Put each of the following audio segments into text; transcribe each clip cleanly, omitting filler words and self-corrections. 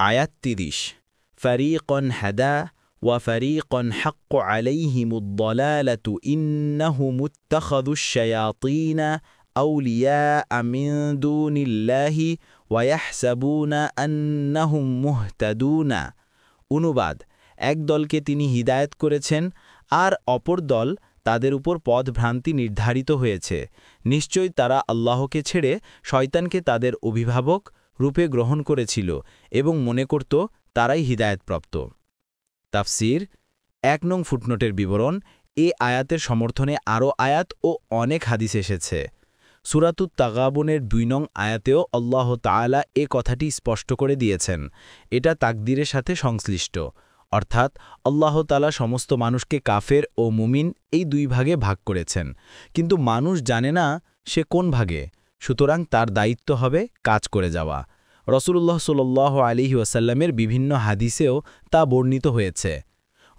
আয়াত ৩০ ফারিকন হাদা ওয়া ফারিকন হাক্ক আলাইহিমুদ দালালাতু ইন্নাহুম ইত্তাখাযুশ শায়াতিনা আউলিয়া মিন দুনিল্লাহি ওয়া ইয়াহসাবুনা আন্নাহুম মুহতাদুনা। অনুবাদ: এক দলকে তিনি হিদায়াত করেছেন আর অপর দল তাদের উপর পথভ্রান্তি নির্ধারিত হয়েছে। নিশ্চয়ই তারা আল্লাহকে ছেড়ে শয়তানকে তাদের অভিভাবক রূপে গ্রহণ করেছিল এবং মনে করত তারাই হিদায়াতপ্রাপ্ত। তাফসির ১ নং ফুটনোটের বিবরণ। এ আয়াতের সমর্থনে আরও আয়াত ও অনেক হাদিস এসেছে। সূরাতুত তাগাবুনের ২ নং আয়াতেও আল্লাহ তাআলা এ কথাটি স্পষ্ট করে দিয়েছেন। এটা তাকদীরের সাথে সংশ্লিষ্ট, অর্থাৎ আল্লাহ তাআলা সমস্ত মানুষকে কাফের ও মুমিন এই ২ ভাগে ভাগ করেছেন, কিন্তু মানুষ জানে না সে কোন ভাগে। সুতরাং তার দায়িত্ব হবে কাজ করে যাওয়া। রাসূলুল্লাহ সাল্লাল্লাহু আলাইহি ওয়াসাল্লামের বিভিন্ন হাদিসেও তা বর্ণিত হয়েছে।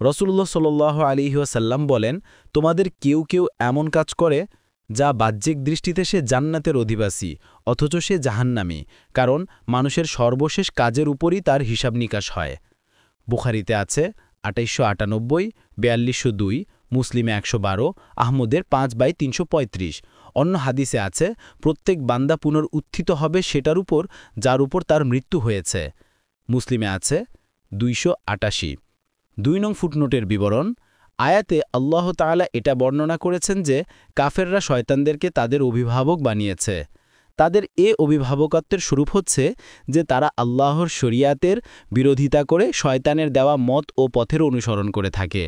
রাসূলুল্লাহ সাল্লাল্লাহু আলাইহি ওয়াসাল্লাম বলেন, তোমাদের কেউ কেউ এমন কাজ করে যা বাহ্যিক দৃষ্টিতে সে জান্নাতের অধিবাসী, অথচ সে জাহান্নামী, কারণ মানুষের সর্বশেষ কাজের উপরই তার হিসাব নিকাশ হয়। বুখারীতে আছে ২৮৯৮, ৪২০২, মুসলিমে ১১২, আহমদের ৫/৩৩৫। অন্য হাদিসে আছে, প্রত্যেক বান্দা পুনরুত্থিত হবে সেটার উপর যার উপর তার মৃত্যু হয়েছে। মুসলিমে আছে ২৮৮। ২ নং ফুটনোটের বিবরণ। আয়াতে আল্লাহ তাআলা এটা বর্ণনা করেছেন যে কাফেররা শয়তানদেরকে তাদের অভিভাবক বানিয়েছে। তাদের এ অভিভাবকত্বের স্বরূপ হচ্ছে যে তারা আল্লাহর শরিয়াতের বিরোধিতা করে শয়তানের দেওয়া মত ও পথের অনুসরণ করে থাকে,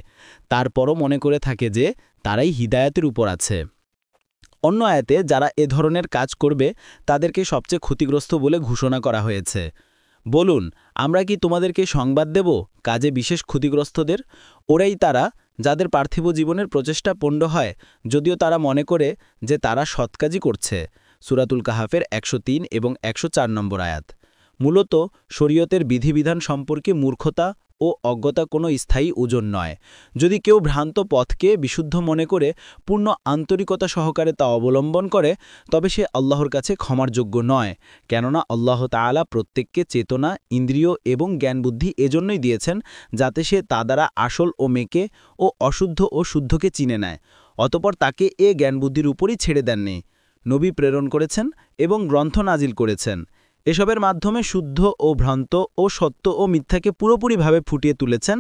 তারপরও মনে করে থাকে যে তারাই হিদায়াতের উপর আছে। অন্য আয়াতে যারা এ ধরনের কাজ করবে তাদেরকে সবচেয়ে ক্ষতিগ্রস্ত বলে ঘোষণা করা হয়েছে। বলুন, আমরা কি তোমাদেরকে সংবাদ দেব কাজে বিশেষ ক্ষতিগ্রস্তদের? ওরাই তারা যাদের পার্থিব জীবনের প্রচেষ্টা পণ্ড হয়, যদিও তারা মনে করে যে তারা সৎকাজই করছে। সূরাতুল কাহাফের ১০৩ এবং ১০৪ নম্বর আয়াত। মূলত শরীয়তের বিধিবিধান সম্পর্কে মূর্খতা ও অজ্ঞতা কোনো স্থায়ী ওজন নয়। যদি কেউ ভ্রান্ত পথকে বিশুদ্ধ মনে করে পূর্ণ আন্তরিকতা সহকারে তা অবলম্বন করে, তবে সে আল্লাহর কাছে ক্ষমার যোগ্য নয়। কেননা আল্লাহ তাআলা প্রত্যেককে চেতনা, ইন্দ্রিয় এবং জ্ঞানবুদ্ধি এজন্যই দিয়েছেন যাতে সে তা দ্বারা আসল ও মেকে ও অশুদ্ধ ও শুদ্ধকে চিনে নেয়। অতঃপর তাকে এ জ্ঞানবুদ্ধির উপরই ছেড়ে দেননি। নবী প্রেরণ করেছেন এবং গ্রন্থ নাজিল করেছেন। এসবের মাধ্যমে শুদ্ধ ও ভ্রান্ত ও সত্য ও মিথ্যাকে পুরোপুরিভাবে ফুটিয়ে তুলেছেন।